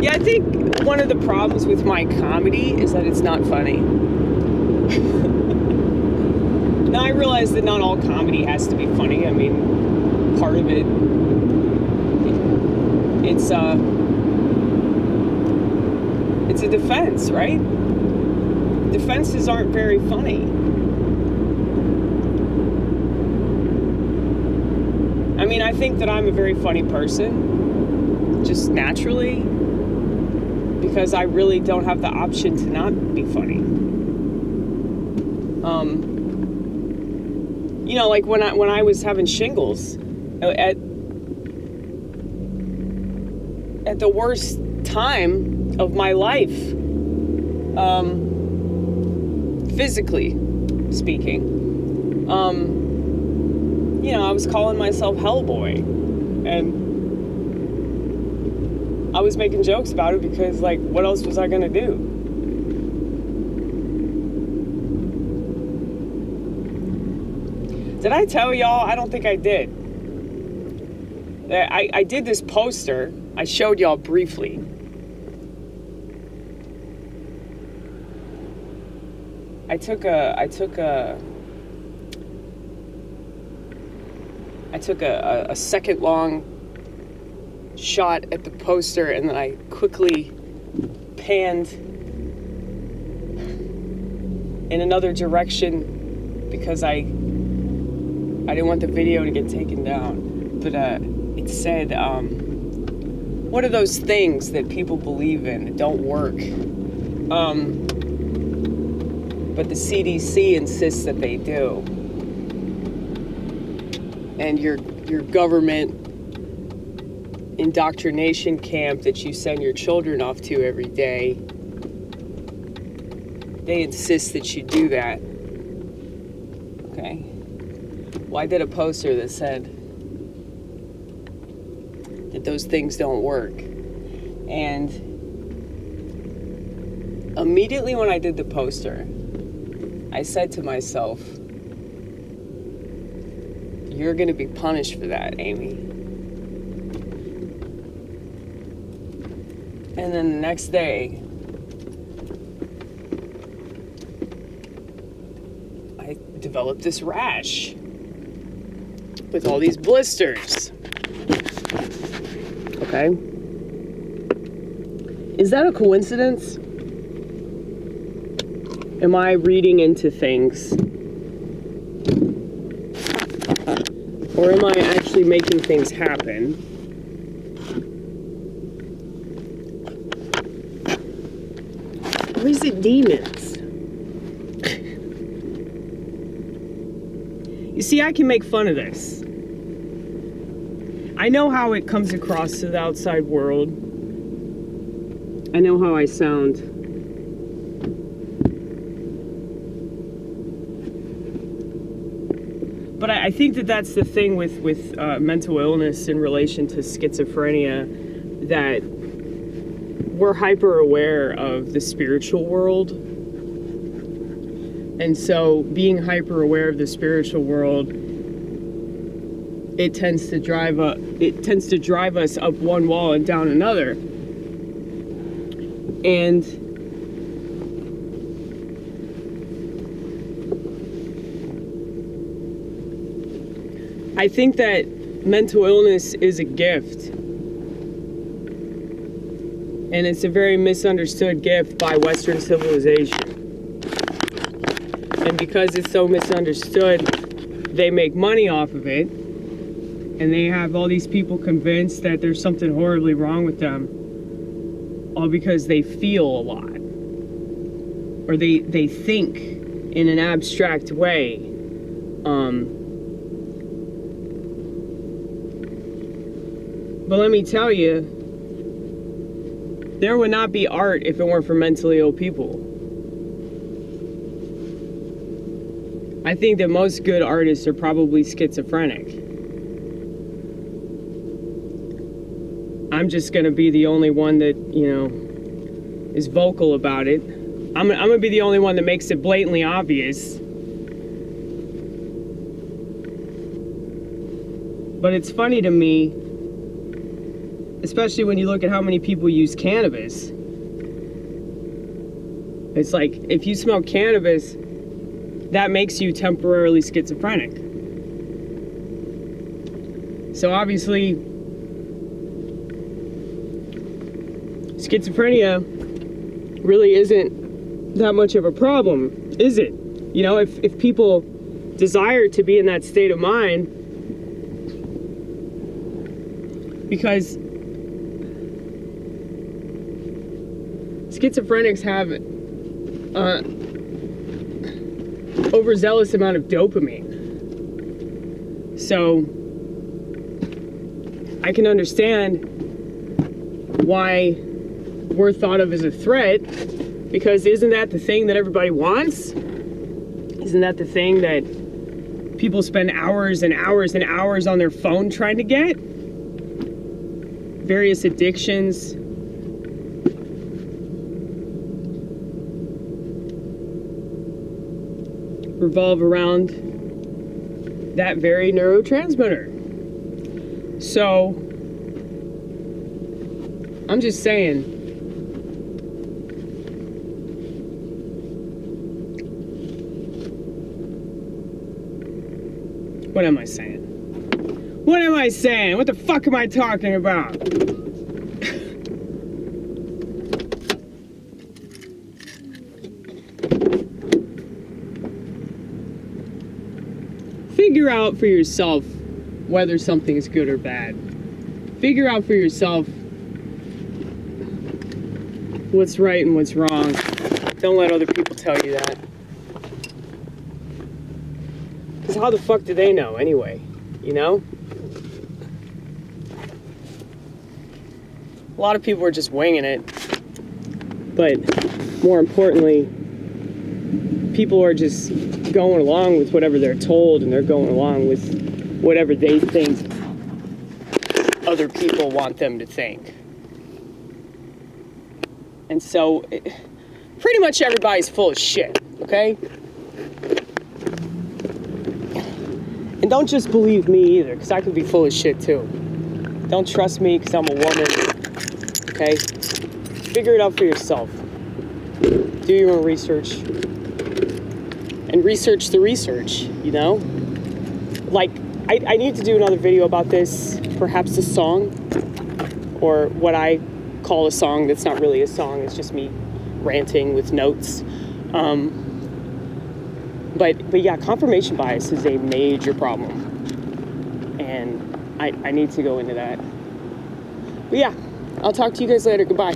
Yeah, I think one of the problems with my comedy is that it's not funny. Now, I realize that not all comedy has to be funny. I mean, part of it, it's a defense, right? Defenses aren't very funny. I mean, I think that I'm a very funny person, just naturally, because I really don't have the option to not be funny. You know, like when I was having shingles, at the worst time of my life, physically speaking, you know, I was calling myself Hellboy, and I was making jokes about it because, like, what else was I gonna do? Did I tell y'all? I don't think I did. I did this poster. I showed y'all briefly. I took a second long shot at the poster, and then I quickly panned in another direction because I didn't want the video to get taken down. But it said, what are those things that people believe in that don't work? But the CDC insists that they do. And your government indoctrination camp that you send your children off to every day, they insist that you do that. Okay. Well, I did a poster that said that those things don't work. And immediately when I did the poster, I said to myself, you're going to be punished for that, Amy. And then the next day, I developed this rash with all these blisters. Okay? Is that a coincidence? Am I reading into things? Or am I actually making things happen? Or is it demons? You see, I can make fun of this. I know how it comes across to the outside world. I know how I sound. But I think that that's the thing with mental illness in relation to schizophrenia, that we're hyper aware of the spiritual world. And so being hyper aware of the spiritual world, it tends to drive us up one wall and down another. And I think that mental illness is a gift. And it's a very misunderstood gift by Western civilization. And because it's so misunderstood, they make money off of it. And they have all these people convinced that there's something horribly wrong with them. All because they feel a lot. Or they think in an abstract way. But let me tell you, there would not be art if it weren't for mentally ill people. I think that most good artists are probably schizophrenic. I'm just gonna be the only one that, you know, is vocal about it. I'm gonna be the only one that makes it blatantly obvious. But it's funny to me especially when you look at how many people use cannabis. It's like, if you smoke cannabis, that makes you temporarily schizophrenic. So obviously, schizophrenia really isn't that much of a problem, is it? You know, if people desire to be in that state of mind, because schizophrenics have overzealous amount of dopamine. So I can understand why we're thought of as a threat, because isn't that the thing that everybody wants? Isn't that the thing that people spend hours and hours and hours on their phone trying to get? Various addictions. Revolve around that very neurotransmitter. So, I'm just saying, what am I saying? What am I saying? What the fuck am I talking about? Figure out for yourself whether something is good or bad. Figure out for yourself what's right and what's wrong. Don't let other people tell you that. Because how the fuck do they know anyway? You know? A lot of people are just winging it. But more importantly, people are just going along with whatever they're told, and they're going along with whatever they think other people want them to think. And so, pretty much everybody's full of shit, okay? And don't just believe me either, because I could be full of shit too. Don't trust me because I'm a woman, okay? Figure it out for yourself. Do your own research. And research the research, you know? Like, I need to do another video about this, perhaps a song, or what I call a song that's not really a song, it's just me ranting with notes. But yeah, confirmation bias is a major problem, and I need to go into that. But yeah, I'll talk to you guys later. Goodbye.